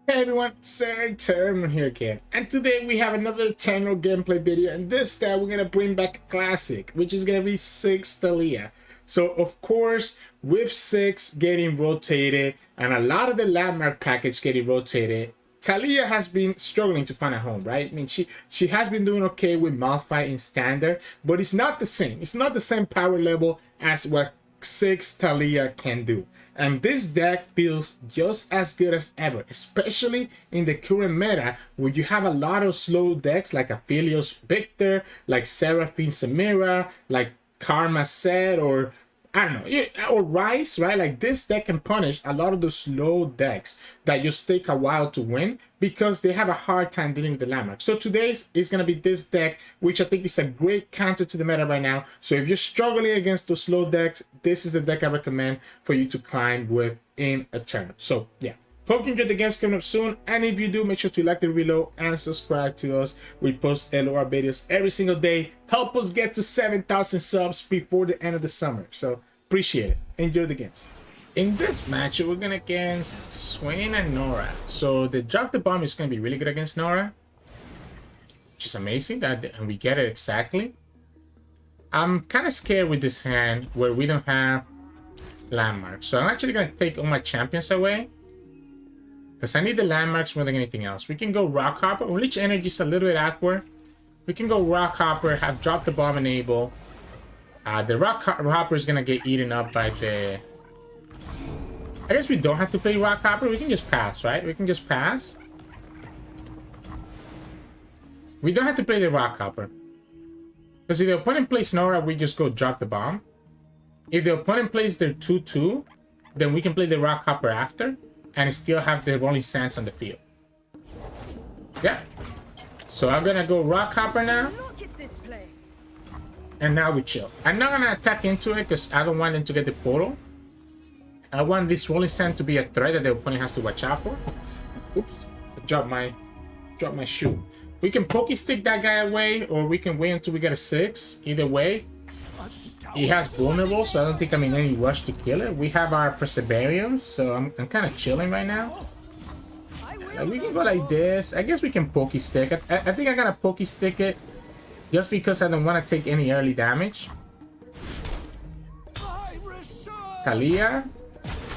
Hey everyone, Sirturmund here again, and today we have another channel gameplay video, and this time we're gonna bring back a classic, which is gonna be Ziggs Taliyah. So of course, with Ziggs getting rotated and a lot of the landmark package getting rotated, Taliyah has been struggling to find a home, right? I mean, she has been doing okay with Malphite in standard, but it's not the same. It's not the same power level as what Ziggs Taliyah can do. And this deck feels just as good as ever, especially in the current meta where you have a lot of slow decks like Aphelios Victor, like Seraphine Samira, like Karma Set, or I don't know, or Rise, right? Like this deck can punish a lot of those slow decks that just take a while to win because they have a hard time dealing with the landmark. So today's is going to be this deck, which I think is a great counter to the meta right now. So if you're struggling against those slow decks, this is the deck I recommend for you to climb with in a tournament. So yeah. Hope you enjoyed the games coming up soon, and if you do, make sure to like the video and subscribe to us. We post LOR videos every single day. Help us get to 7,000 subs before the end of the summer. So appreciate it. Enjoy the games. In this match, we're gonna against Swain and Norra. So the drop the bomb is gonna be really good against Norra, which is amazing that and we get it exactly. I'm kind of scared with this hand where we don't have landmarks, so I'm actually gonna take all my champions away. Because I need the landmarks more than anything else. We can go Rock Hopper. Unleash Energy is a little bit awkward. We can go Rock Hopper, have Drop the Bomb enable. The Rock Hopper is going to get eaten up by the... I guess we don't have to play Rock Hopper. We can just pass, right? We can just pass. We don't have to play the Rock Hopper. Because if the opponent plays Norra, we just go Drop the Bomb. If the opponent plays their 2-2, then we can play the Rock Hopper after and still have the Rolling Sands on the field. Yeah. So I'm gonna go Rock Hopper now. And now we chill. I'm not gonna attack into it because I don't want them to get the portal. I want this Rolling Sand to be a threat that the opponent has to watch out for. Oops. I dropped my shoe. We can pokey stick that guy away, or we can wait until we get a 6. Either way. He has vulnerable, so I don't think I'm in any rush to kill it. We have our Perseverance, so I'm kind of chilling right now. We can go like this. I guess we can pokey stick. I think I'm gonna pokey stick it just because I don't want to take any early damage. Taliyah.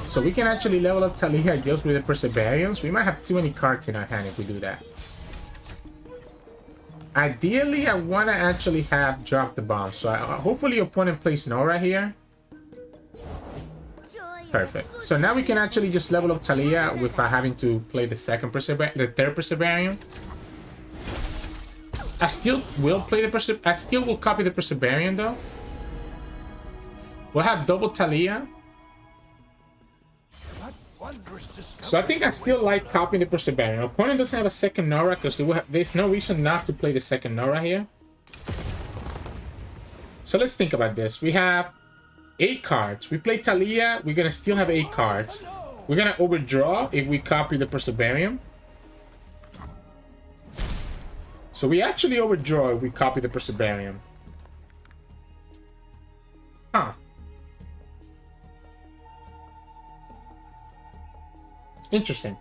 So we can actually level up Taliyah just with the Perseverance. We might have too many cards in our hand if we do that. Ideally, I want to actually have Drop the Bomb. So hopefully opponent plays Norra here. Perfect. So now we can actually just level up Taliyah without having to play the third Perseverance. I still will play the I still will copy the Perseverance though. We'll have double Taliyah. So I think I still like copying the Perseverance. Opponent doesn't have a second Norra because there's no reason not to play the second Norra here. So let's think about this. We have 8 cards. We play Taliyah. We're going to still have 8 cards. We're going to overdraw if we copy the Perseverance. So we actually overdraw if we copy the Perseverance. Huh. Interesting.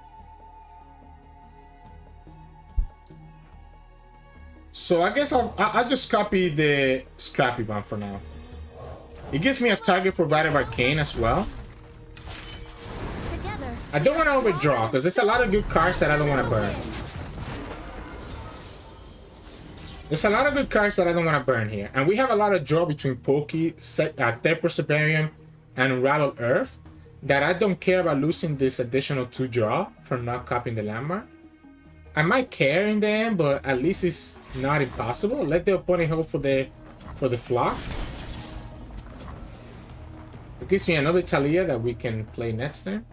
So I guess I'll just copy the Scrappy Bomb for now. It gives me a target for Rite of Arcane as well. I don't want to overdraw because there's a lot of good cards that I don't want to burn. There's a lot of good cards that I don't want to burn here. And we have a lot of draw between Pokey, Third Perseverance, and Unravel Earth. That I don't care about losing this additional 2 draw from not copying the landmark. I might care in the end, but at least it's not impossible. Let the opponent hope for the flock. It gives me another Taliyah that we can play next turn.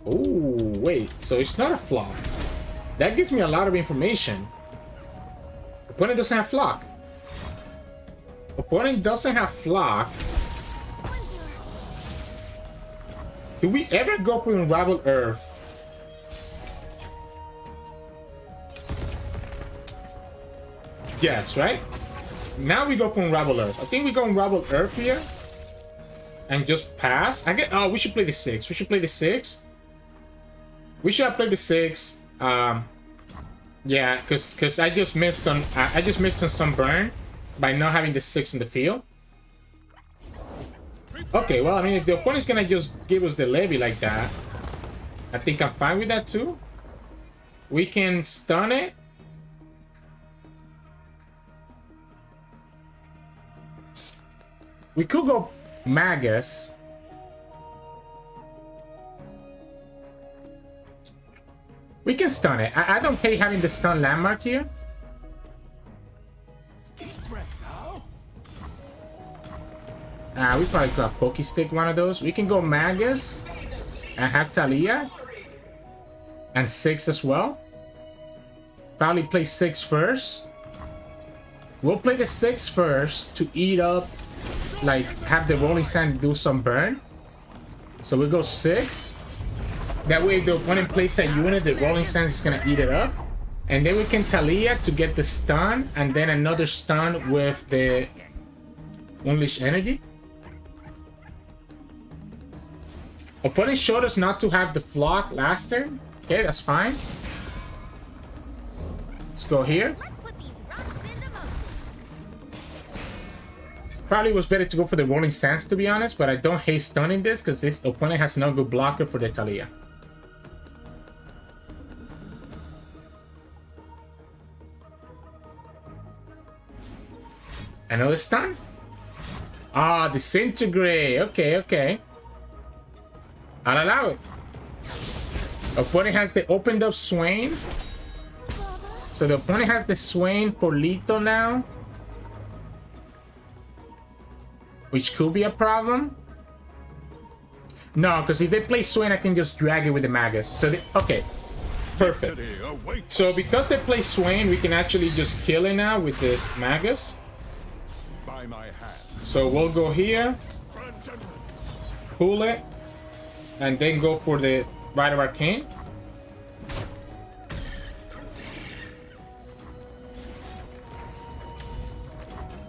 Oh, wait. So it's not a flock. That gives me a lot of information. Opponent doesn't have flock. Opponent doesn't have flock. Do we ever go for Unravel Earth? Yes, right? Now we go for Unravel Earth. I think we go Unravel Earth here. and just pass. I get. Oh, we should play the 6. We should play the 6. We should have played the 6. Yeah, because I just missed on some burn by not having the 6 in the field. Okay, well, I mean, if the opponent's gonna just give us the levy like that, I think I'm fine with that too. We can stun it. We could go Magus. We can stun it. I don't hate having the stun landmark here. We probably could have Poke Stick one of those. We can go Magus and have Taliyah. And 6 as well. Probably play 6 first. We'll play the 6 first to eat up, like have the Rolling Sand do some burn. So we go 6. That way if the opponent plays a unit, the Rolling Sand is gonna eat it up. And then we can Taliyah to get the stun, and then another stun with the Unleash Energy. Opponent showed us not to have the flock last turn. Okay, that's fine. Let's go here. Probably was better to go for the Rolling Sands, to be honest, but I don't hate stunning this because this opponent has no good blocker for the Taliyah. Another stun? Ah, Disintegrate. Okay, okay. I'll allow it. Opponent has the opened up Swain. So the opponent has the Swain for lethal now. Which could be a problem. No, because if they play Swain, I can just drag it with the Magus. So, okay. Perfect. So because they play Swain, we can actually just kill it now with this Magus. So we'll go here. Pull it. And then go for the Rite of Arcane.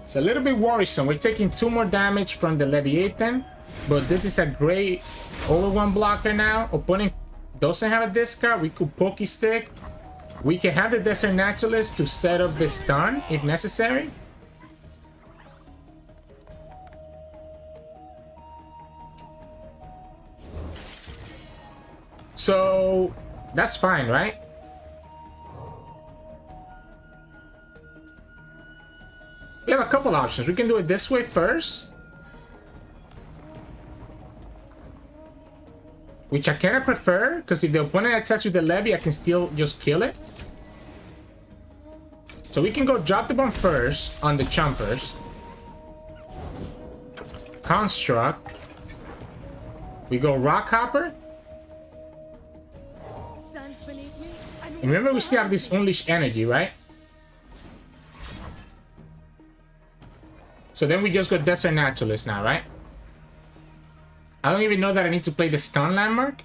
It's a little bit worrisome. We're taking 2 more damage from the Leviathan, but this is a great over 1 blocker now. Opponent doesn't have a discard. We could Poke Stick. We can have the Desert Naturalist to set up the stun if necessary. So that's fine, right? We have a couple options. We can do it this way first, which I kind of prefer, because if the opponent attacks with the Levy, I can still just kill it. So we can go drop the bomb first on the Chompers. Construct. We go Rockhopper. And remember, we still have this Unleash Energy, right? So then we just go Desert Naturalist now, right? I don't even know that I need to play the stun landmark.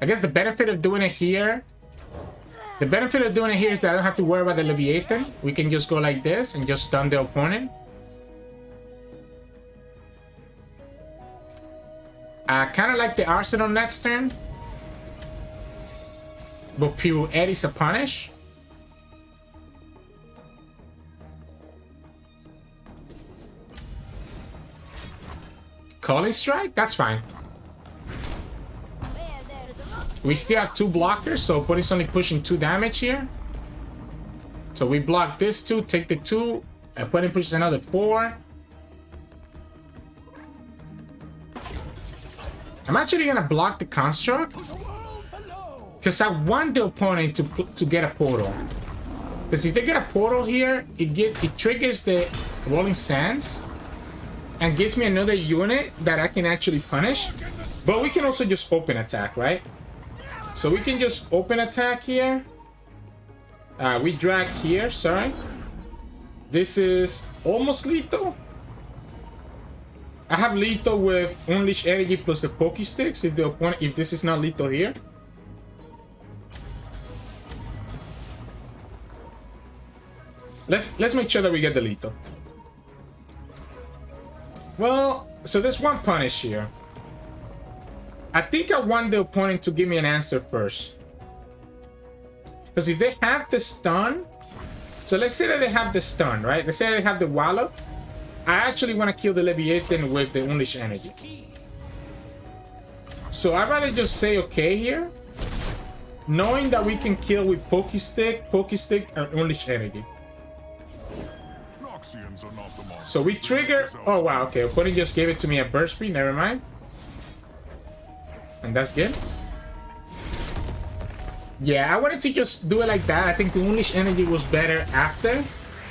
I guess the benefit of doing it here... The benefit of doing it here is that I don't have to worry about the Leviathan. We can just go like this and just stun the opponent. I kind of like the Arsenal next turn. But Pure Eddie's a punish. Calling Strike? That's fine. We still have 2 blockers, so opponent's only pushing 2 damage here. So we block this 2, take the 2. Opponent pushes another 4. I'm actually gonna block the Construct because I want the opponent to get a portal. Because if they get a portal here, it triggers the Rolling Sands and gives me another unit that I can actually punish. But we can also just open attack, right? So we can just open attack here. We drag here, sorry. This is almost lethal. I have lethal with Unleash Energy plus the Poke Sticks if this is not lethal here. Let's make sure that we get the lethal. Well, so there's one punish here. I think I want the opponent to give me an answer first. Because if they have the stun... So let's say that they have the stun, right? Let's say they have the wallop. I actually want to kill the Leviathan with the Unleash Energy. So I'd rather just say okay here. Knowing that we can kill with Pokestick, and Unleash Energy. So we trigger... Oh wow, okay. Opponent just gave it to me at burst speed, never mind. And that's good. Yeah, I wanted to just do it like that. I think the Unleash Energy was better after.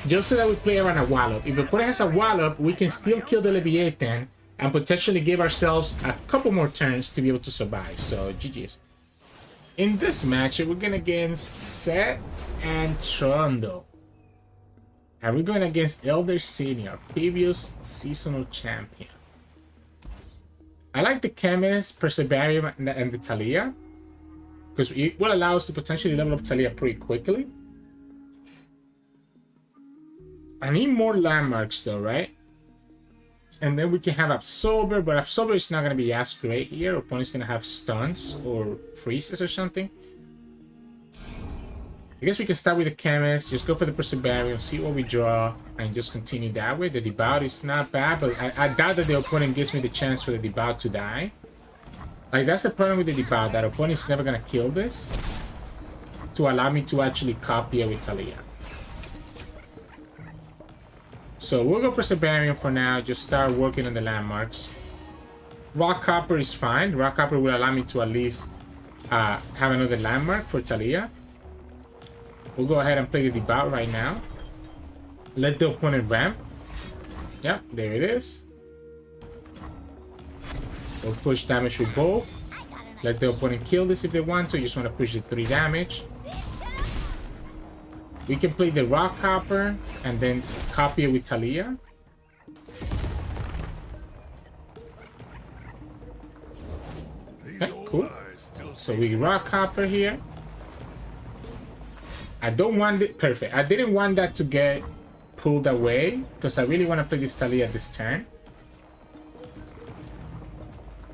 Just so that we play around a wallop. If the opponent has a wallop, we can still kill the Leviathan and potentially give ourselves a couple more turns to be able to survive. So, GG's. In this match, we're going against Sett and Trundle. And we're going against Elder Senior, previous seasonal champion. I like the Chemist, Perseverium, and the Taliyah. Because it will allow us to potentially level up Taliyah pretty quickly. I need more landmarks though, right? And then we can have Absolver, but Absolver is not going to be as great here. Opponent's going to have stuns or freezes or something. I guess we can start with the Chemist, just go for the Perseverium, see what we draw, and just continue that way. The Devout is not bad, but I doubt that the opponent gives me the chance for the Devout to die. Like, that's the problem with the Devout, that opponent's never going to kill this to allow me to actually copy it with Taliyah. So we'll go Perseverium for now, just start working on the landmarks. Rock Copper is fine. Rock Copper will allow me to at least have another landmark for Taliyah. We'll go ahead and play the Devout right now. Let the opponent ramp. Yep, there it is. We'll push damage with both. Let the opponent kill this if they want to. You just want to push the 3 damage. We can play the Rock Copper and then copy it with Taliyah. Okay, cool. So we Rock Copper here. I don't want it. Perfect. I didn't want that to get pulled away because I really want to play this Taliyah this turn.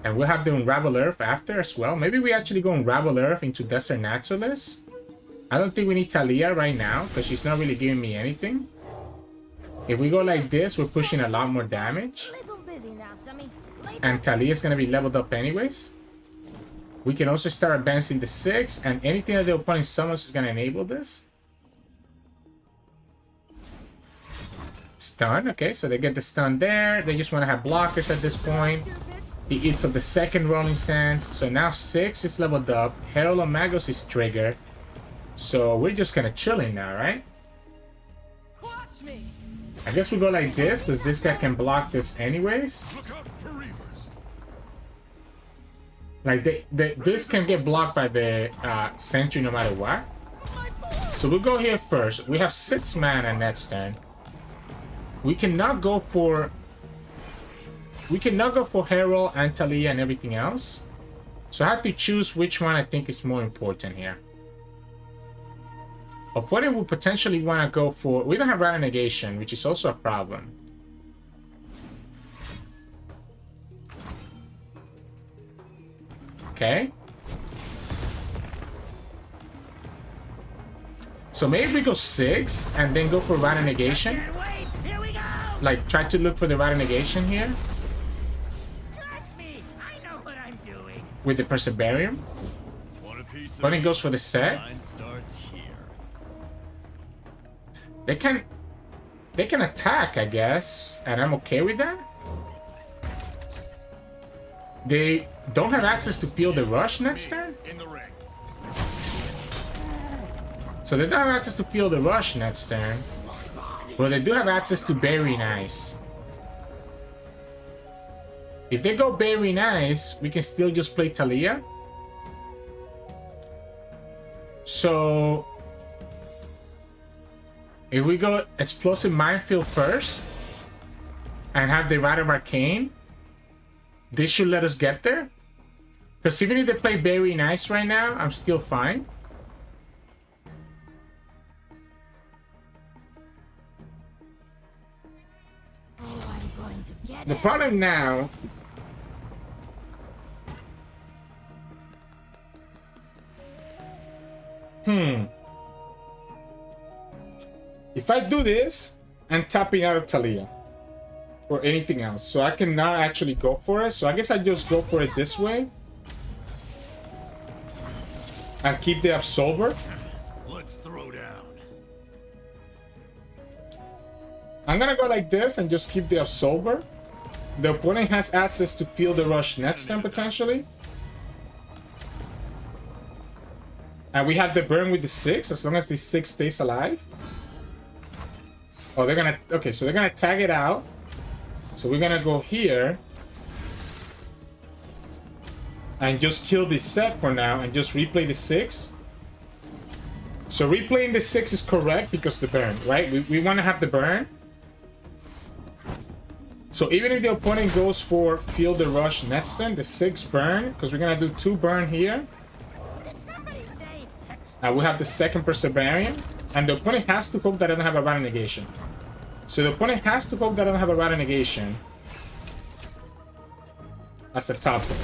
And we'll have the Unravel Earth after as well. Maybe we actually go Unravel Earth into Desert Naturalist. I don't think we need Taliyah right now because she's not really giving me anything. If we go like this, we're pushing a lot more damage. And Taliyah is going to be leveled up anyways. We can also start advancing the 6, and anything that the opponent summons is going to enable this. Stun, okay, so they get the stun there. They just want to have blockers at this point. He eats up the second Rolling Sands. So now 6 is leveled up. Herald of Magos is triggered. So we're just kind of chilling now, right? I guess we go like this, because this guy can block this anyways. Like, this can get blocked by the Sentry no matter what. So we'll go here first. We have 6 mana next turn. We cannot go for... We cannot go for Herald and Taliyah and everything else. So I have to choose which one I think is more important here. Opponent will potentially want to go for... We don't have Random Negation, which is also a problem. Okay. So maybe we go 6 and then go for Random Negation. Like, try to look for the Random Negation here. With the Perseverium. Opponent goes for the Sett. They can attack, I guess, and I'm okay with that. They don't have access to Feel the Rush next turn. So they don't have access to Feel the Rush next turn. But they do have access to Very Nice. If they go Very Nice, we can still just play Taliyah. So if we go Explosive Minefield first and have the Rite of Arcane, this should let us get there. Because even if they play Very Nice right now, I'm still fine. The problem now... If I do this, I'm tapping out of Taliyah. Or anything else. So I cannot actually go for it. So I guess I just go for it this way. And keep the Absolver. Let's throw down. I'm gonna go like this and just keep the Absolver. The opponent has access to feel the rush next turn potentially. And we have the burn with the 6 as long as the 6 stays alive. Oh, they're gonna... Okay, so they're gonna tag it out. So we're gonna go here. And just kill the Sett for now and just replay the 6. So replaying the 6 is correct because the burn, right? We want to have the burn. So even if the opponent goes for feel the rush next turn, the 6 burn, because we're gonna do 2 burn here. And we have the second Perseverance. And the opponent has to hope that I don't have a Battle Negation. So the opponent has to hope that I don't have a Battle Negation. That's the top thing.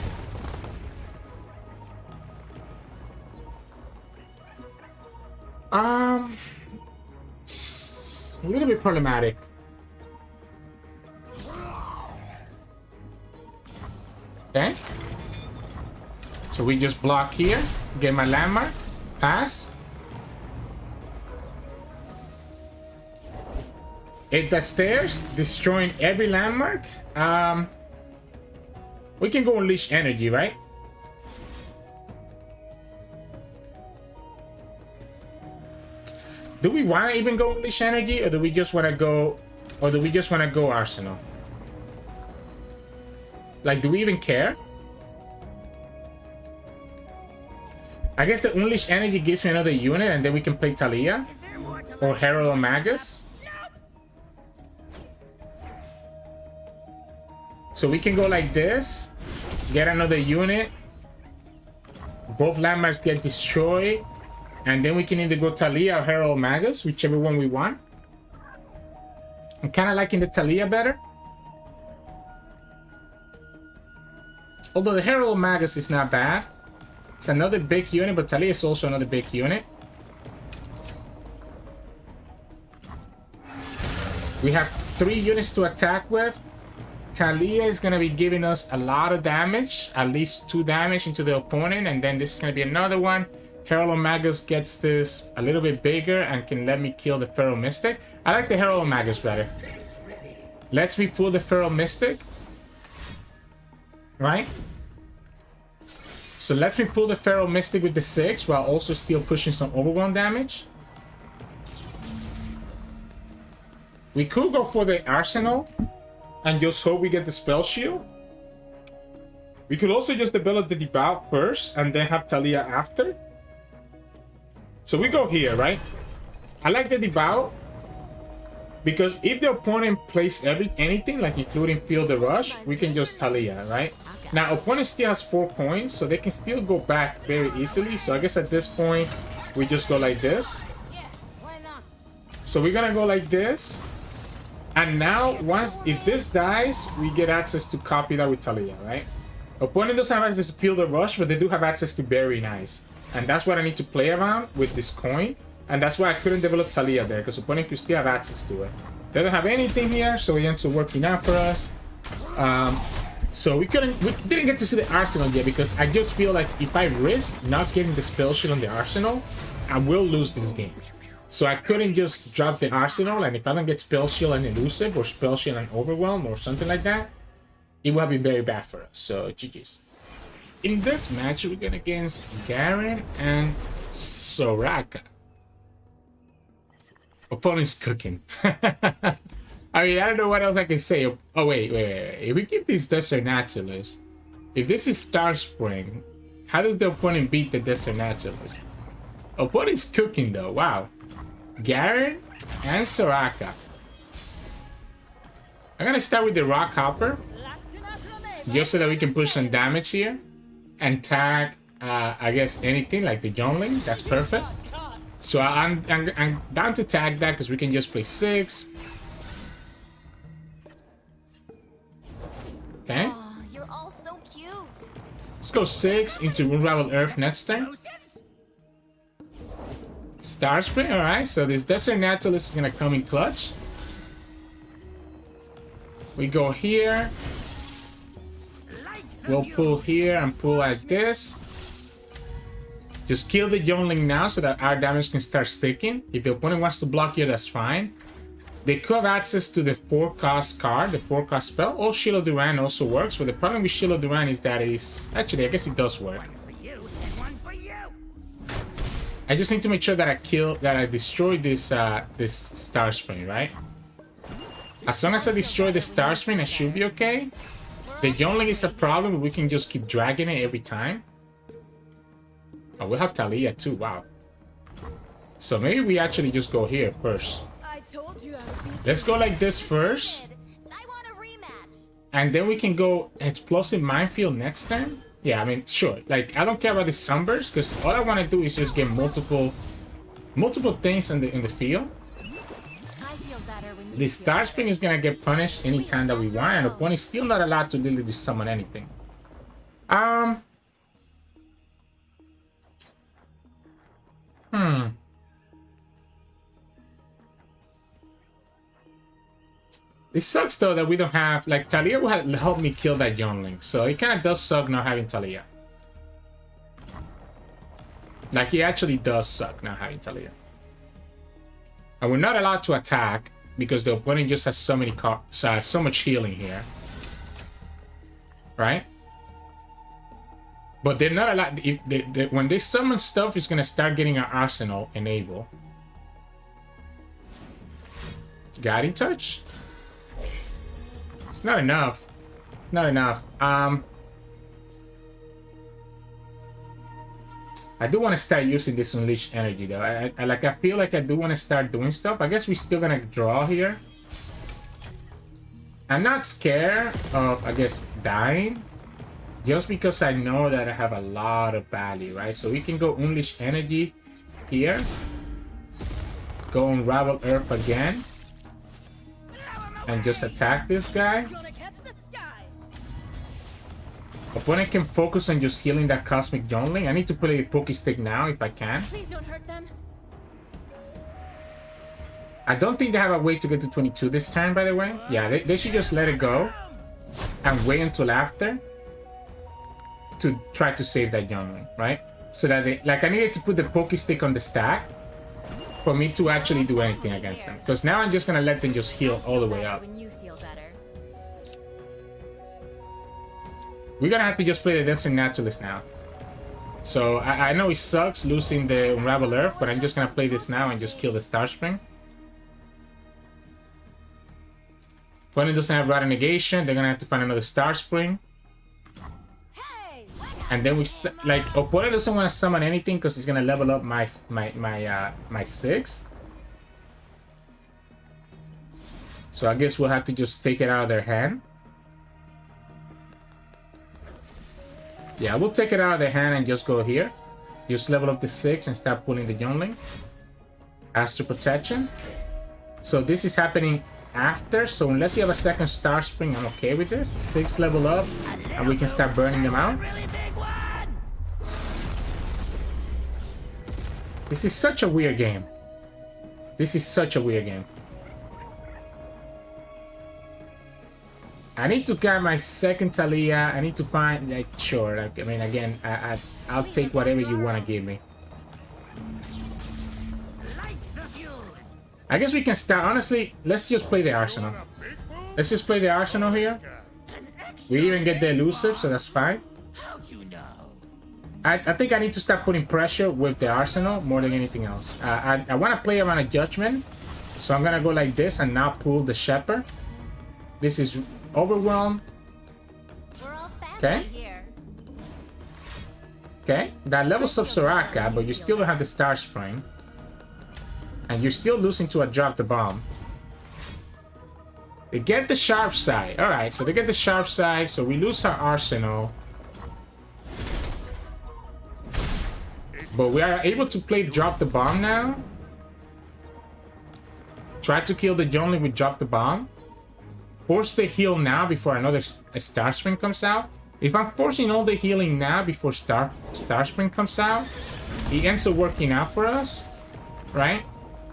It's a little bit problematic. Okay. So we just block here, get my landmark, pass. Hit the stairs, destroying every landmark. We can go Unleash Energy, right? Do we want to even go Unleash Energy, or do we just want to go, Arsenal? Like, do we even care? I guess the Unleash Energy gives me another unit, and then we can play Taliyah or Herald of Magus. So we can go like this, get another unit, both landmarks get destroyed, and then we can either go Taliyah or Herald of Magus, whichever one we want. I'm kind of liking the Taliyah better. Although the Herald of Magus is not bad. It's another big unit, but Taliyah is also another big unit. We have 3 units to attack with. Taliyah is going to be giving us a lot of damage, at least 2 damage into the opponent, and then this is going to be another one. Herald of Magus gets this a little bit bigger and can let me kill the Feral Mystic. I like the Herald of Magus better. Lets me pull the Feral Mystic. Right? So let me pull the Feral Mystic with the 6 while also still pushing some overwhelm damage. We could go for the Arsenal and just hope we get the Spell Shield. We could also just develop the Devout first and then have Taliyah after. So we go here, right? I like the Devout because if the opponent plays anything, like including Feel the Rush, we can just Taliyah, right? Now, opponent still has 4 coins, so they can still go back very easily. So I guess at this point, we just go like this. So we're gonna go like this. And now, if this dies, we get access to copy that with Taliyah, right? Opponent doesn't have access to Feel the Rush, but they do have access to Very Nice. And that's what I need to play around with this coin. And that's why I couldn't develop Taliyah there, because opponent could still have access to it. They don't have anything here, so it ends up working out for us. So we didn't get to see the Arsenal yet, because I just feel like if I risk not getting the Spell Shield on the Arsenal, I will lose this game. So I couldn't just drop the Arsenal, and if I don't get Spell Shield and Elusive, or Spell Shield and Overwhelm, or something like that, it would have been very bad for us. So GG's. In this match, we're going against Garen and Soraka. Opponent's cooking. I mean, I don't know what else I can say. Oh, wait. If we give these Desert Naturalists, if this is Star Spring, how does the opponent beat the Desert Naturalist? Opponent's cooking, though. Wow. Garen and Soraka. I'm going to start with the Rock Hopper, just so that we can push some damage here. And tag, I guess, anything like the Jungling. That's perfect. So I'm down to tag that because we can just play 6. Okay. Oh, you're all so cute. Let's go 6 into Unravel Earth next turn. Star Spring, alright. So this Desert Naturalist is gonna come in clutch. We go here. We'll pull here and pull like this. Just kill the Youngling now so that our damage can start sticking. If the opponent wants to block here, that's fine. They could have access to the 4-cost card, the 4-cost spell. Or Shield of Duran also works, but the problem with Shield of Duran is that it's... Actually, I guess it does work. I just need to make sure that I destroy this this Star Spring, right? As long as I destroy the Star Spring, I should be okay. The Youngling is a problem, but we can just keep dragging it every time. Oh, we'll have Taliyah too, wow. So maybe we actually just go here first. Let's go like this first. And then we can go Explosive Minefield next turn. Yeah, I mean, sure. Like, I don't care about the Sunburst, because all I want to do is just get multiple things in the field. The Star Spring is gonna get punished anytime that we want, and the opponent is still not allowed to literally summon anything. It sucks though that we don't have, like, Taliyah will help me kill that Youngling, so it kind of does suck not having Taliyah. Like, it actually does suck not having Taliyah. And we're not allowed to attack because the opponent just has so many so much healing here, right? But they're not allowed. When they summon stuff, it's gonna start getting our arsenal enabled. Guiding Touch. It's not enough. Not enough. I do want to start using this Unleashed Energy though. I feel like I do want to start doing stuff. I guess we're still gonna draw here. I'm not scared of, I guess, dying. Just because I know that I have a lot of value, right? So we can go Unleashed Energy here. Go Unravel Earth again. And just attack this guy. Opponent can focus on just healing that Cosmic Youngling. I need to play a Poke Stick now if I can. Please don't hurt them. I don't think they have a way to get to 22 this turn, by the way. Yeah, they should just let it go. And wait until after. To try to save that Youngling, right? So that they... Like, I needed to put the Poke Stick on the stack. For me to actually do anything against them. Because now I'm just gonna let them just heal all the way up. We're gonna have to just play the Desert Naturalist now. So I know it sucks losing the Unravel Earth, but I'm just gonna play this now and just kill the Star Spring. Opponent doesn't have Rod Negation, they're gonna have to find another Star Spring. And then like, opponent doesn't want to summon anything because he's gonna level up my 6. So I guess we'll have to just take it out of their hand. Yeah, we'll take it out of their hand and just go here. Just level up the 6 and start pulling the Youngling. Astral Protection. So this is happening after. So unless you have a second Star Spring, I'm okay with this. 6 level up and we can start burning them out. This is such a weird game. This is such a weird game. I need to get my second Taliyah. I need to find, like, sure. Like, I mean, again, I'll take whatever you want to give me. I guess we can start. Honestly, let's just play the Arsenal. Let's just play the Arsenal here. We even get the elusive, so that's fine. I think I need to start putting pressure with the Arsenal more than anything else. I want to play around a Judgment. So I'm going to go like this and now pull the Shepherd. This is Overwhelm. Okay. Okay. That levels up Soraka, but you still don't have the Star Spring. And you're still losing to a Drop the Bomb. They get the Sharp Side. Alright, so they get the Sharp Side, so we lose our Arsenal. But we are able to play Drop the Bomb now. Try to kill the Youngling with Drop the Bomb. force the heal now before another Star Spring comes out. If I'm forcing all the healing now before Star Spring comes out, it ends up working out for us, right?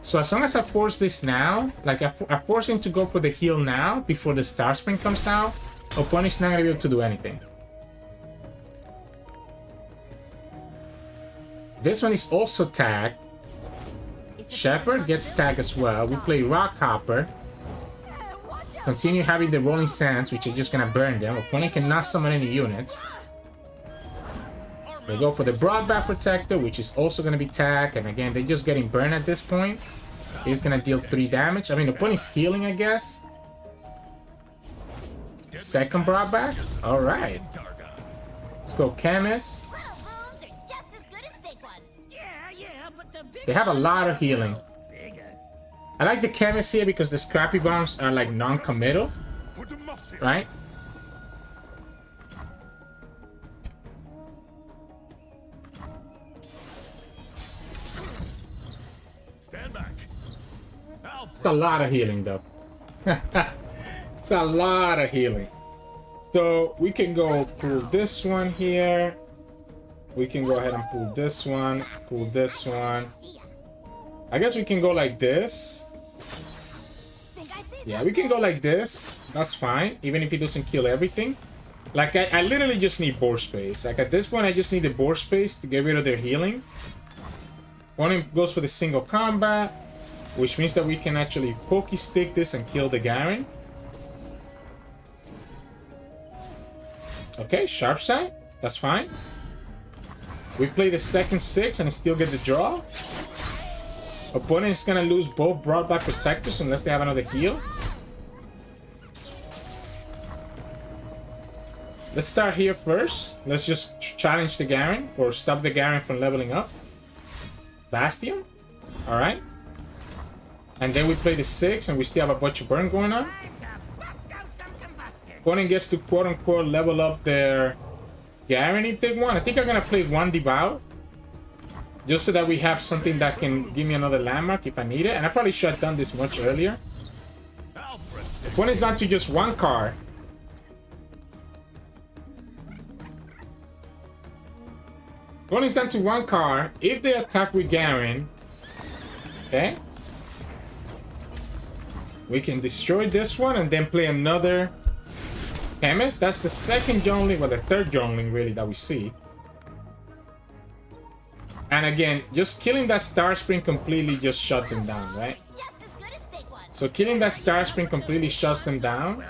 So as long as I force this now, like I force him to go for the heal now before the Star Spring comes out, opponent's not gonna be able to do anything. This one is also tagged. Shepherd gets tagged as well. We play Rockhopper. Continue having the Rolling Sands, which are just gonna burn them. Opponent cannot summon any units. They go for the Broadback Protector, which is also gonna be tagged. And again, they're just getting burned at this point. He's gonna deal 3 damage. I mean, the opponent's healing, I guess. Second Broadback. All right. Let's go Chemist. They have a lot of healing. I like the Chemist here because the Scrappy Bombs are like non-committal, right? Stand back. It's a lot of healing though. It's a lot of healing. So we can go pull this one here. We can go ahead and pull this one, pull this one. I guess we can go like this. Yeah, we can go like this. That's fine, even if it doesn't kill everything. Like, I literally just need board space. Like, at this point, I just need the board space to get rid of their healing. One goes for the single combat, which means that we can actually pokey stick this and kill the Garen. Okay, sharp side. That's fine. We play the second 6 and still get the draw. Opponent is gonna lose both Broadback Protectors unless they have another heal. Let's start here first. Let's just challenge the Garen or stop the Garen from leveling up. Bastion. Alright. And then we play the 6 and we still have a bunch of burn going on. Opponent gets to quote-unquote level up their Garen if they want. I think I'm gonna play 1 Devour. Just so that we have something that can give me another landmark if I need it. And I probably should have done this much earlier. Opponent's down to just 1 card. Opponent's down to 1 card. If they attack with Garen, okay, we can destroy this one and then play another Chemist. That's the second jungling, well, the third jungling really that we see. And again, just killing that Star Spring completely just shut them down, right? So killing that Star Spring completely shuts them down.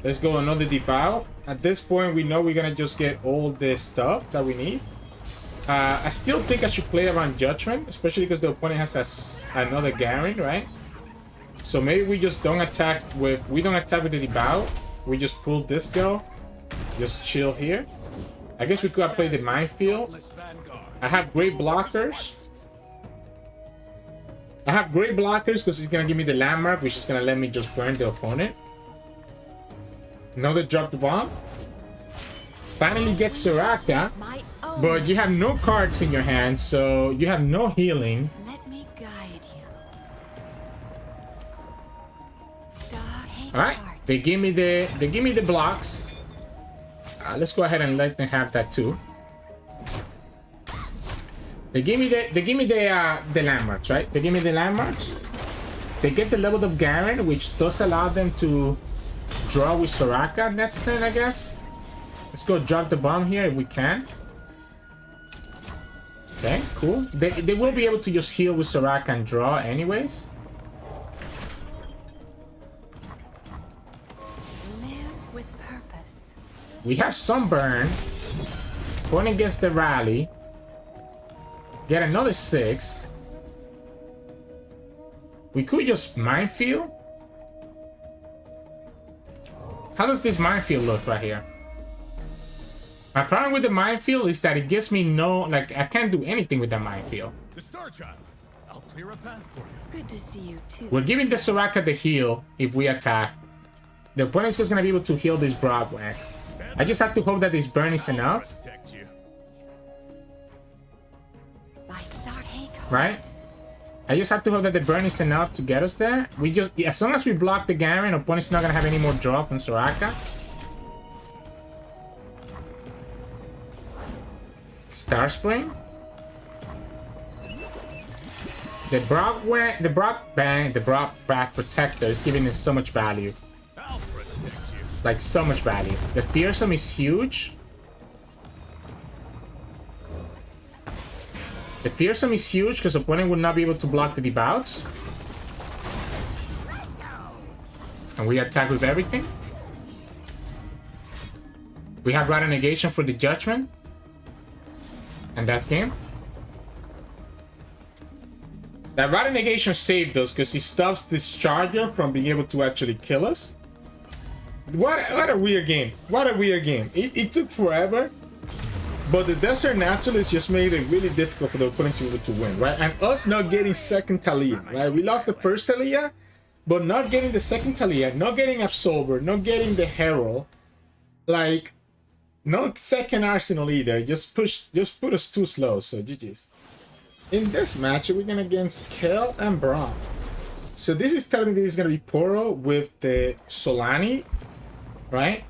Let's go another Devour. At this point, we know we're gonna just get all this stuff that we need. I still think I should play around Judgment, especially because the opponent has another Garen, right? So maybe we just don't attack with the Devour. We just pull this girl, just chill here. I guess we could have played the Minefield. I have great blockers. I have great blockers because it's gonna give me the landmark, which is gonna let me just burn the opponent. Another drop the bomb. Finally get Soraka, but you have no cards in your hand, so you have no healing. Let me guide you. All right, they give me the blocks. Let's go ahead and let them have that too. They give me the landmarks, right? They give me the landmarks. They get the level of Garen, which does allow them to draw with Soraka next turn, I guess. Let's go drop the bomb here if we can. Okay, cool. They will be able to just heal with Soraka and draw anyways. Live with purpose. We have Sunburn. Going against the rally. Get another 6. We could just Minefield. How does this Minefield look right here? My problem with the Minefield is that it gives me no, like, I can't do anything with that Minefield. The Star Child. I'll clear a path for you. Good to see you too. We're giving the Soraka the heal if we attack. The opponent's just gonna be able to heal this Broadway. I just have to hope that this burn is enough. Protect you. By star take Right? I just have to hope that the burn is enough to get us there. We just, as long as we block the Garen, opponent's not gonna have any more draw from Soraka. Star Spring. The Braum back protector is giving us so much value. I'll protect you. Like so much value. The fearsome is huge. The fearsome is huge because opponent will not be able to block the debouts. And we attack with everything. We have Rider Negation for the Judgment. And that's game. That Rider Negation saved us because he stops this Charger from being able to actually kill us. What a weird game. What a weird game. It took forever. But the Desert Naturalist just made it really difficult for the opponent to be able to win, right? And us not getting second Taliyah, right? We lost the first Taliyah, but not getting the second Taliyah, not getting Absolver, not getting the Herald. Like, no second Arsenal either. Just put us too slow, so GG's. In this match, we're going against Kayle and Braum. So this is telling me this is going to be Poros with the Solani, right?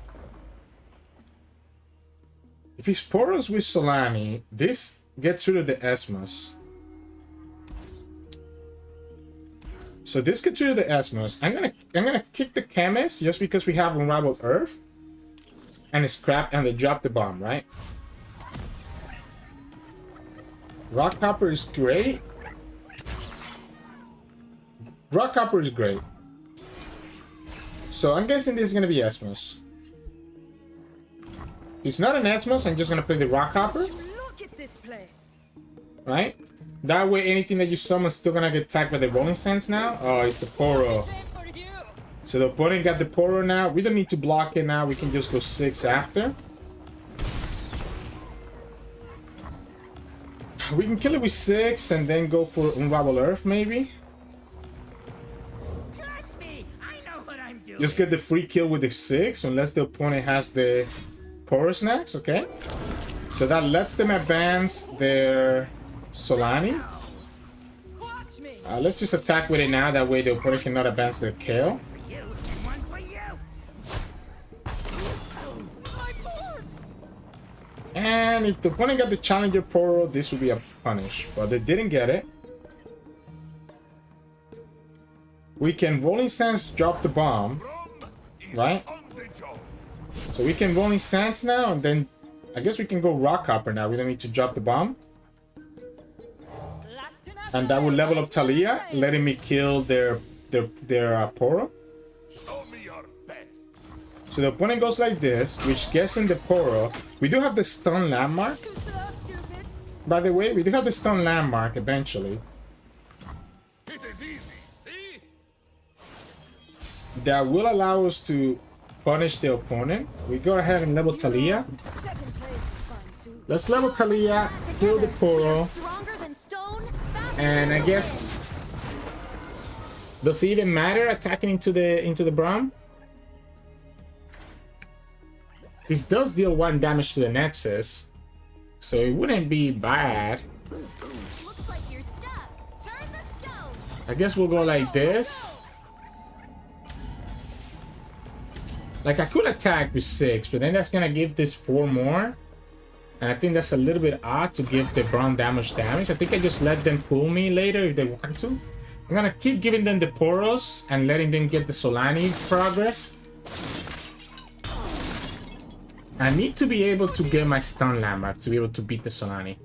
If it's Poros with Solani, this gets rid of the Esmus. So this gets rid of the Esmus. I'm gonna kick the Chemist just because we have Unraveled Earth. And scrap and they drop the bomb, right? Rock Copper is great. Rock Copper is great. So I'm guessing this is gonna be Esmus. If it's not an Esmus, I'm just gonna play the Rock Copper. Look at this place. Right? That way anything that you summon is still gonna get attacked by the Rolling Sands now. Oh, it's the Poros. So the opponent got the Poros now. We don't need to block it now. We can just go 6 after. We can kill it with 6 and then go for Unravel Earth, maybe. Trust me, I know what I'm doing. Just get the free kill with the 6, unless the opponent has the Poros next, okay? So that lets them advance their Solani. Watch me. Let's just attack with it now. That way the opponent cannot advance their Kayle. For you and one for you. My board. And if the opponent got the Challenger Poros, this would be a punish. But they didn't get it. We can Rolling Sands drop the bomb. Right? So we can Rolling Sands now, and then I guess we can go Rock Copper now. We don't need to drop the bomb. And that will level up Taliyah, letting me kill their Poros. So the opponent goes like this, which gets in the Poros. We do have the Stun Landmark. By the way, we do have the Stun Landmark eventually. It is easy, see? That will allow us to punish the opponent. We go ahead and level Taliyah. Let's level Taliyah, kill the Poros. And I guess, does it even matter attacking into the Braum? This does deal 1 damage to the Nexus, so it wouldn't be bad. Looks like you're stuck. Turn the stone. I guess we'll go like this. Like I could attack with 6, but then that's gonna give this 4 more. And I think that's a little bit odd to give the Braum damage. I think I just let them pull me later if they want to. I'm gonna keep giving them the Poros and letting them get the Solani progress. I need to be able to get my Stun Landmark to be able to beat the Solani.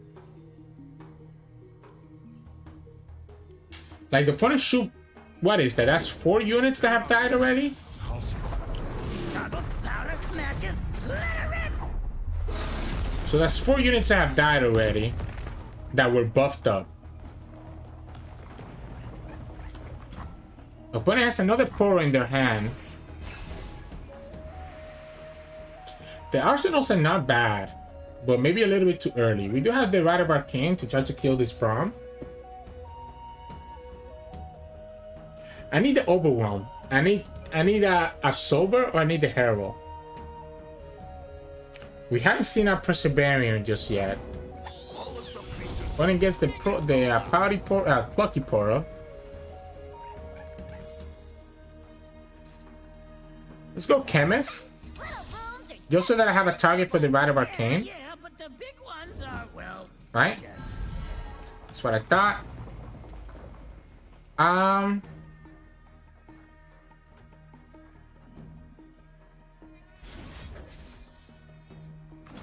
Like the opponent shoot, what is that? That's 4 units that have died already? So that's 4 units that have died already that were buffed up. Opponent has another Poros in their hand. The arsenals are not bad, but maybe a little bit too early. We do have the Rite of Arcane to try to kill this Braum. I need the Overwhelm. I need a Absolver or I need the Herald. We haven't seen our Perseverance just yet. Going against the Plucky Poro. Let's go Chemist. Little bones are Just so that I have a target for the Rite of Arcane. Yeah, but the big ones are, well... Right? That's what I thought.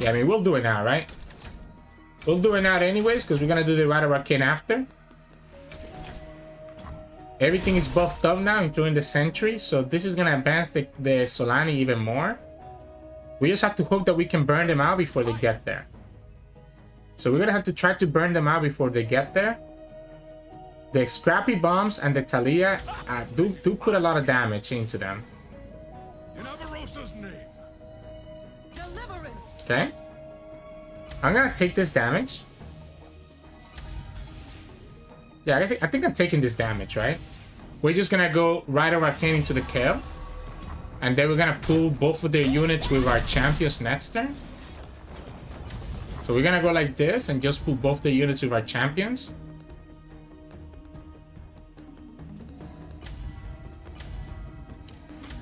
Yeah, I mean, we'll do it now, right? We'll do it now anyways, because we're gonna do the Rite of Arcane after. Everything is buffed up now, including the Sentry, so this is gonna advance the Solani even more. We just have to hope that we can burn them out before they get there. So we're gonna have to try to burn them out before they get there. The Scrappy Bombs and the Taliyah do put a lot of damage into them. In Avarosa's name. Deliverance! Okay. I'm gonna take this damage. Yeah, I think I'm taking this damage, right? We're just gonna go Rite of Arcane into the Kayle. And then we're gonna pull both of their units with our champions next turn. So we're gonna go like this and just pull both the units with our champions.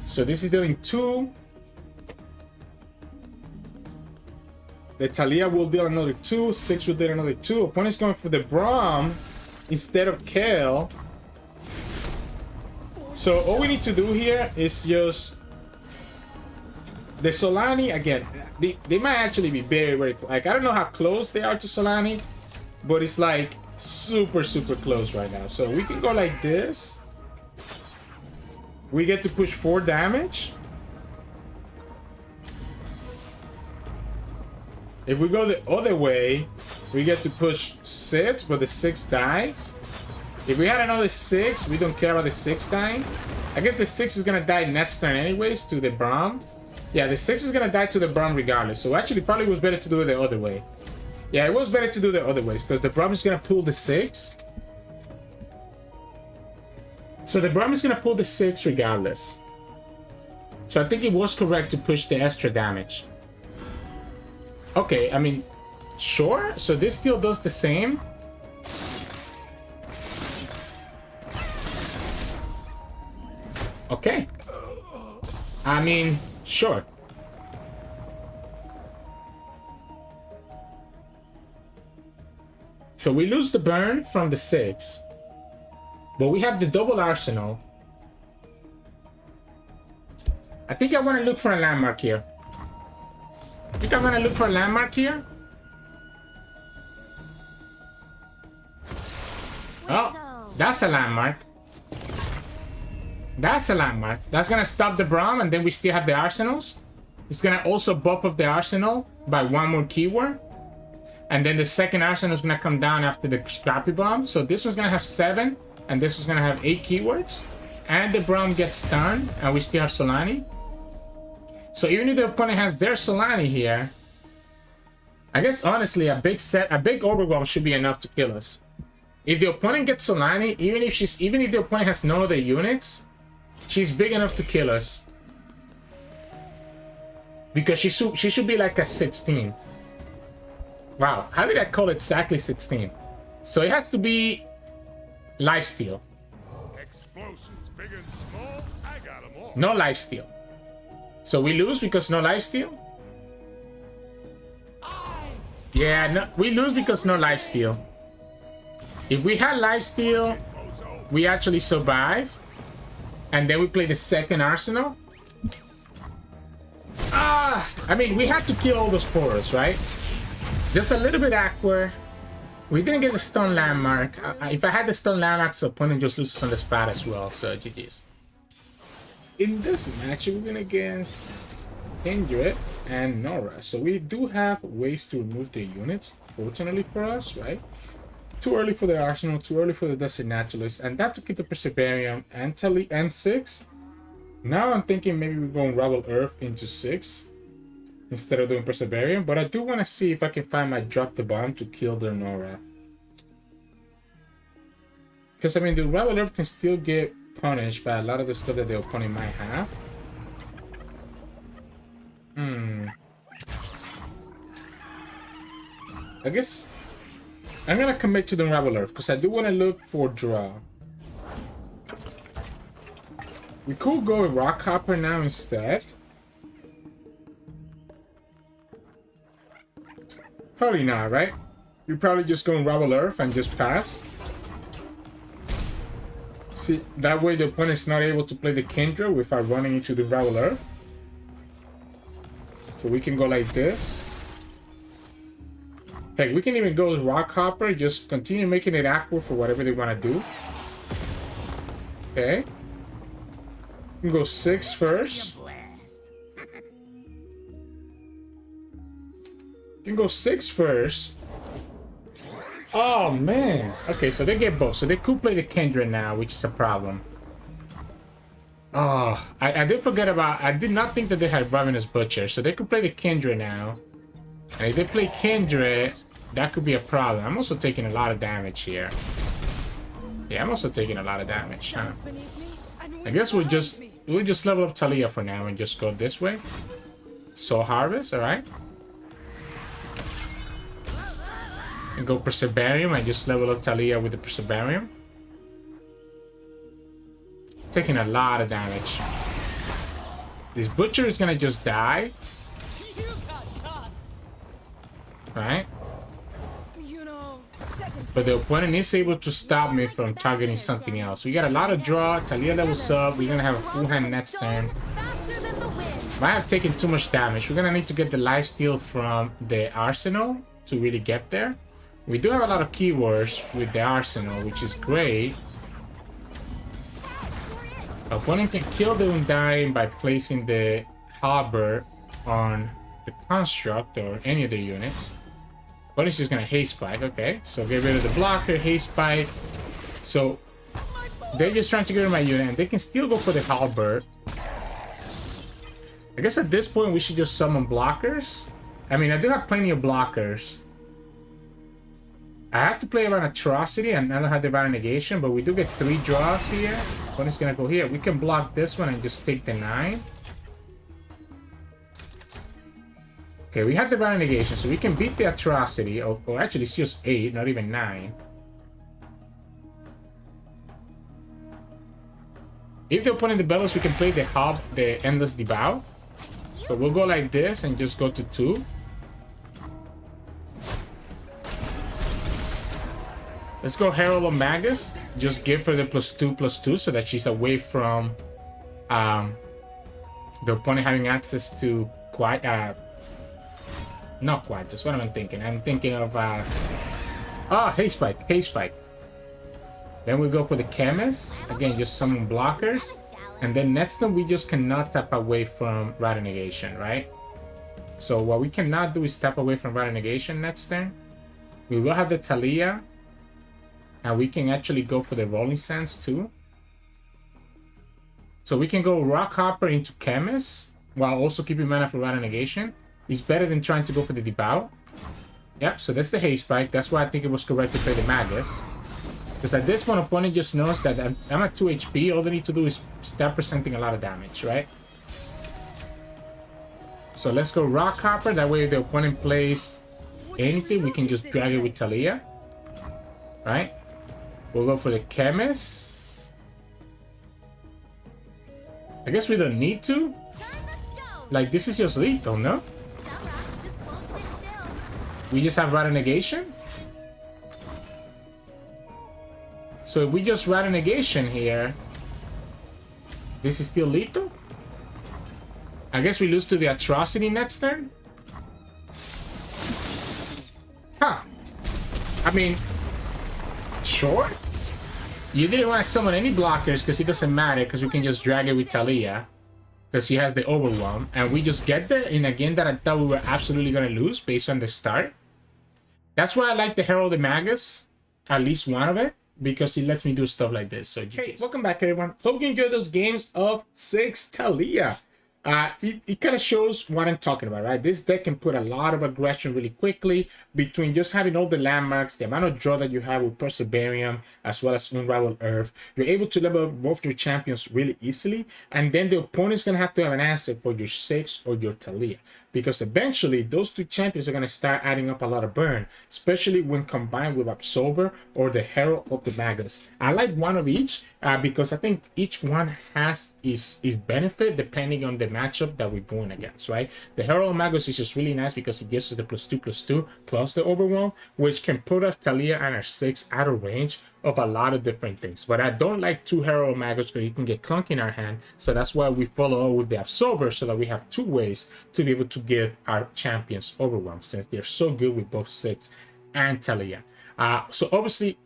So this is dealing 2. The Taliyah will deal another 2. 6 will deal another 2. Opponent's going for the Braum instead of Kayle. So all we need to do here is just... The Solani, again, they might actually be very, very... Like, I don't know how close they are to Solani, but it's like super, super close right now. So we can go like this. We get to push 4 damage. If we go the other way, we get to push 6, but the 6 dies. If we had another 6, we don't care about the 6 dying. I guess the 6 is gonna die next turn anyways to the Braum. Yeah, the 6 is gonna die to the Braum regardless. So actually probably was better to do it the other way. Yeah, it was better to do the other ways because the Braum is gonna pull the 6. So the Braum is gonna pull the 6 regardless. So I think it was correct to push the extra damage. Okay, I mean, sure. So this still does the same. Okay. I mean, sure. So we lose the burn from the 6. But we have the double arsenal. I think I want to look for a landmark here. I think I'm going to look for a landmark here. Oh, that's a landmark. That's a landmark. That's going to stop the Braum, and then we still have the arsenals. It's going to also buff up the arsenal by 1 more keyword. And then the second arsenal is going to come down after the Scrappy Bomb. So this one's going to have 7, and this one's going to have 8 keywords. And the Braum gets stunned, and we still have Solani. So even if the opponent has their Solani here, I guess honestly a big overwhelm should be enough to kill us. If the opponent gets Solani, even if the opponent has no other units, she's big enough to kill us. Because she should be like a 16. Wow, how did I call it exactly 16? So it has to be lifesteal. Explosions, big and small, I got them all. No lifesteal. So we lose because no lifesteal? Yeah, no, we lose because no lifesteal. If we had lifesteal, we actually survive. And then we play the second arsenal. I mean, we had to kill all those Poros, right? Just a little bit awkward. We didn't get the stun landmark. If I had the stun landmark, the opponent just loses on the spot as well, so GG's. In this match, we're going against Kindred and Norra. So we do have ways to remove their units, fortunately for us, right? Too early for the Arsenal, too early for the Desert Naturalist, and that to keep the Perseverance and Tele and 6. Now I'm thinking maybe we're going Rubble Earth into 6 instead of doing Perseverance, but I do want to see if I can find my Drop the Bomb to kill their Norra. Because I mean, the Rubble Earth can still get punished by a lot of the stuff that the opponent might have. I guess I'm gonna commit to the Unravel Earth because I do want to look for draw. We could go with Rock Hopper now instead. Probably not, right? We probably just go Unravel Earth and just pass. See, that way the opponent's not able to play the Kindred without running into the Unravel Earth. So we can go like this. Heck, we can even go with Rock Hopper, just continue making it awkward for whatever they want to do. Okay. We can go 6 first. You can go 6 first. Oh, man. Okay, so they get both. So they could play the Kindred now, which is a problem. Oh, I did forget about... I did not think that they had Ravenous Butcher. So they could play the Kindred now. And if they play Kindred, that could be a problem. I'm also taking a lot of damage here. Yeah, I'm also taking a lot of damage, huh? I guess we'll just level up Taliyah for now and just go this way. Soul Harvest, alright. And go Perseverium and just level up Taliyah with the Perseverium. Taking a lot of damage. This Butcher is gonna just die. Right? But the opponent is able to stop me from targeting something else. We got a lot of draw. Taliyah levels up. We're gonna have a full hand next turn. Might have taken too much damage. We're gonna need to get the lifesteal from the arsenal to really get there. We do have a lot of keywords with the arsenal, which is great. Opponent can kill the Undying by placing the halberd on the construct or any of the units. Opponent's just gonna haste spike. Okay, so get rid of the blocker, haste spike. So they're just trying to get rid of my unit, and they can still go for the halberd. I guess at this point we should just summon blockers. I mean, I do have plenty of blockers. I have to play around Atrocity and I don't have the Divine Negation, but we do get 3 draws here. Opponent's gonna go here. We can block this one and just take the 9. Okay, we have the Divine Negation, so we can beat the Atrocity. Or actually, it's just 8, not even 9. If the opponent develops, we can play the Endless Devour. So we'll go like this and just go to 2. Let's go Herald of Magus. Just give her the +2/+2 so that she's away from the opponent having access to not quite. That's what I'm thinking. I'm thinking of haste spike. Then we go for the Chemist. Again, just summon blockers. And then next time we just cannot tap away from Rider Negation, right? So what we cannot do is tap away from Rider Negation next turn. We will have the Taliyah. And we can actually go for the Rolling Sands too. So we can go Rock Hopper into Chemist while also keeping mana for Rider Negation. It's better than trying to go for the Devour. Yep, so that's the haste spike. That's why I think it was correct to play the Magus. Because at this point, opponent just knows that I'm at 2 HP. All they need to do is start presenting a lot of damage, right? So let's go Rock Hopper. That way if the opponent plays anything, we can just drag it with Taliyah. Right? We'll go for the Chemist. I guess we don't need to. Like, this is just lethal, no? We just have Rider Negation. So if we just Rider Negation here, this is still lethal? I guess we lose to the Atrocity next turn? Huh. I mean, sure. You didn't want to summon any blockers because it doesn't matter because we can just drag it with Taliyah. Because she has the Overwhelm. And we just get there in a game that I thought we were absolutely going to lose based on the start. That's why I like the Herald of Magus. At least one of it. Because it lets me do stuff like this. So hey, welcome back everyone. Hope you enjoyed those games of Ziggs Taliyah. It kind of shows what I'm talking about, right? This deck can put a lot of aggression really quickly between just having all the landmarks, the amount of draw that you have with Perseverium, as well as Unravel Earth. You're able to level up both your champions really easily, and then the opponent's going to have an answer for your Ziggs or your Taliyah. because eventually those two champions are going to start adding up a lot of burn, especially when combined with Absorber or the Herald of the Magus. I like one of each because I think each one has its benefit depending on the matchup that we're going against, right? The Herald of Magus is just really nice because it gives us the +2/+2 plus the Overwhelm, which can put our Taliyah and our Ziggs out of range of a lot of different things. But I don't like 2 Herald Magus because you can get clunky in our hand. So that's why we follow up with the Absorber, so that we have 2 ways to be able to give our champions Overwhelm, since they're so good with both Ziggs and Taliyah. So obviously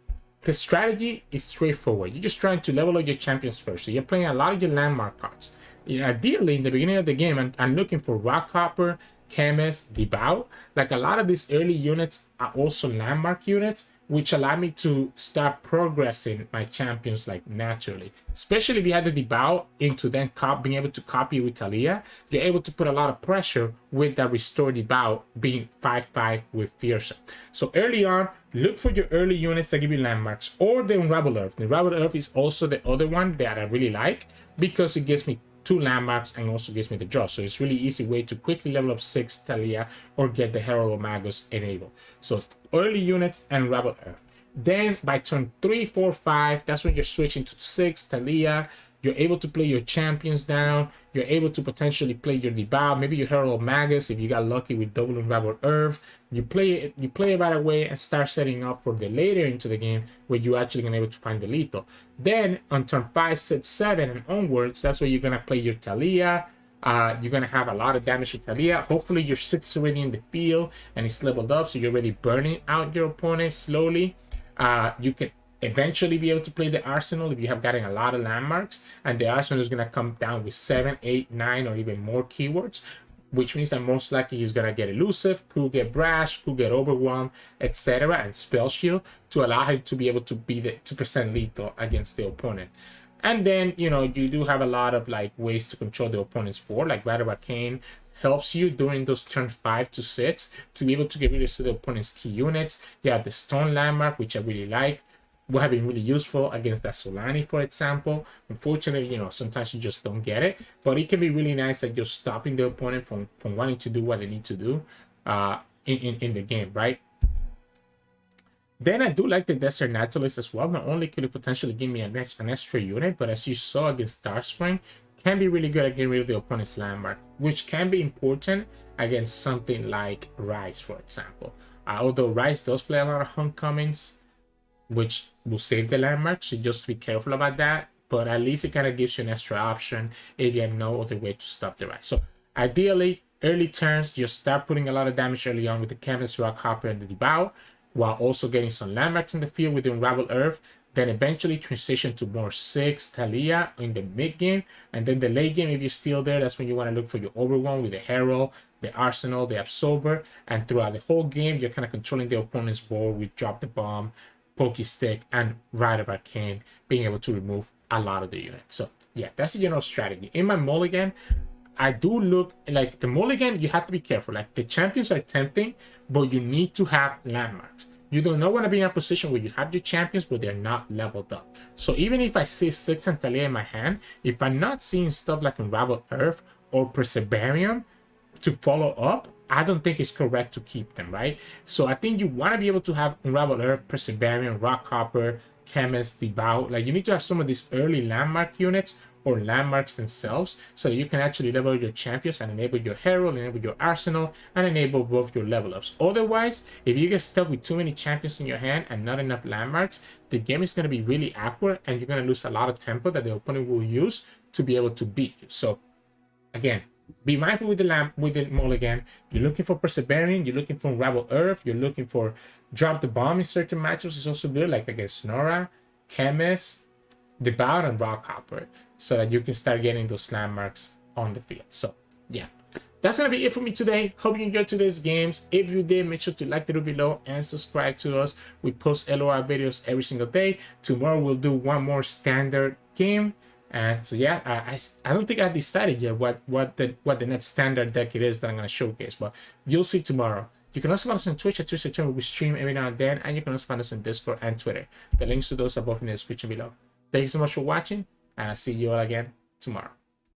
the strategy is straightforward. You're just trying to level up your champions first. So you're playing a lot of your landmark cards. Ideally, in the beginning of the game, I'm looking for Rockhopper, Chemist, Debao. Like a lot of these early units are also landmark units, which allow me to start progressing my champions like naturally. Especially if you had the Debao into then being able to copy with Taliyah, you're able to put a lot of pressure with that restore Debao being 5/5 with Fearsome. So early on, look for your early units that give you landmarks, or the Unravel Earth. The Unravel Earth is also the other one that I really like because it gives me 2 landmarks and also gives me the draw. So it's really easy way to quickly level up 6 Taliyah or get the Herald of Magus enabled. So early units and Unravel Earth. Then by turn 3, 4, 5, that's when you're switching to 6 Taliyah. You're able to play your champions down. You're able to potentially play your Debao, maybe your Herald of Magus if you got lucky with double Unravel Earth. You play it right away and start setting up for the later into the game where you're actually gonna be able to find the lethal. Then on turn 5, 6, 7 and onwards, that's where you're gonna play your Taliyah. You're gonna have a lot of damage with Taliyah. Hopefully your 6 is already in the field and it's leveled up, so you're already burning out your opponent slowly. You can eventually be able to play the Arsenal if you have gotten a lot of landmarks, and the Arsenal is gonna come down with 7, 8, 9 or even more keywords, which means that most likely he's gonna get Elusive, could get Brash, could get Overwhelm, etc., and Spell Shield to allow him to be able to present lethal against the opponent. And then, you know, you do have a lot of like ways to control the opponent's board, like Rite of Arcane helps you during those turns 5 to 6 to be able to get rid of the opponent's key units. You have the Stone Landmark, which I really like. Will have been really useful against that Solani, for example. Unfortunately, you know, sometimes you just don't get it, but it can be really nice that you're stopping the opponent from wanting to do what they need to do in the game, right? Then I do like the Desert Naturalist as well. Not only could it potentially give me an extra unit, but as you saw against Starspring, can be really good at getting rid of the opponent's landmark, which can be important against something like Rise, for example. Although Rise does play a lot of Homecomings, which will save the landmark, so just be careful about that. But at least it kind of gives you an extra option if you have no other way to stop the Rise. So ideally, early turns, just start putting a lot of damage early on with the Canvas, Rockhopper, and the Debao, while also getting some landmarks in the field with the Unravel Earth. Then eventually transition to more 6 Taliyah in the mid game, and then the late game, if you're still there, that's when you want to look for your Overwhelm with the Herald, the Arsenal, the Absorber, and throughout the whole game, you're kind of controlling the opponent's board with Drop the Bomb, Pokey Stick, and Rite of Arcane, being able to remove a lot of the units. So yeah, that's the general strategy. In my mulligan, I do look like the mulligan, you have to be careful. Like the champions are tempting, but you need to have landmarks. You do not want to be in a position where you have your champions, but they're not leveled up. So even if I see 6 and Taliyah in my hand, if I'm not seeing stuff like Unravel Earth or Perseverium to follow up, I don't think it's correct to keep them, right? So I think you want to be able to have Unravel Earth, Perseverium, Rockhopper, Chemist, Debao. Like you need to have some of these early landmark units or landmarks themselves so that you can actually level your champions and enable your Herald, enable your Arsenal, and enable both your level ups. Otherwise, if you get stuck with too many champions in your hand and not enough landmarks, the game is going to be really awkward and you're going to lose a lot of tempo that the opponent will use to be able to beat you. So again, be mindful with the mulligan. You're looking for Persevering, you're looking for Unravel Earth, you're looking for Drop the Bomb in certain matchups is also good, like against Norra, Chemist, Debao, and Rockhopper, so that you can start getting those landmarks on the field. So yeah, that's gonna be it for me today. Hope you enjoyed today's games. If you did, make sure to like the video below and subscribe to us. We post LOR videos every single day. Tomorrow we'll do one more standard game. And so yeah, I don't think I decided yet what the next standard deck it is that I'm gonna showcase, but you'll see tomorrow. You can also find us on Twitch at Twisted Turn, where we stream every now and then, and you can also find us on Discord and Twitter. The links to those are both in the description below. Thank you so much for watching, and I'll see you all again tomorrow.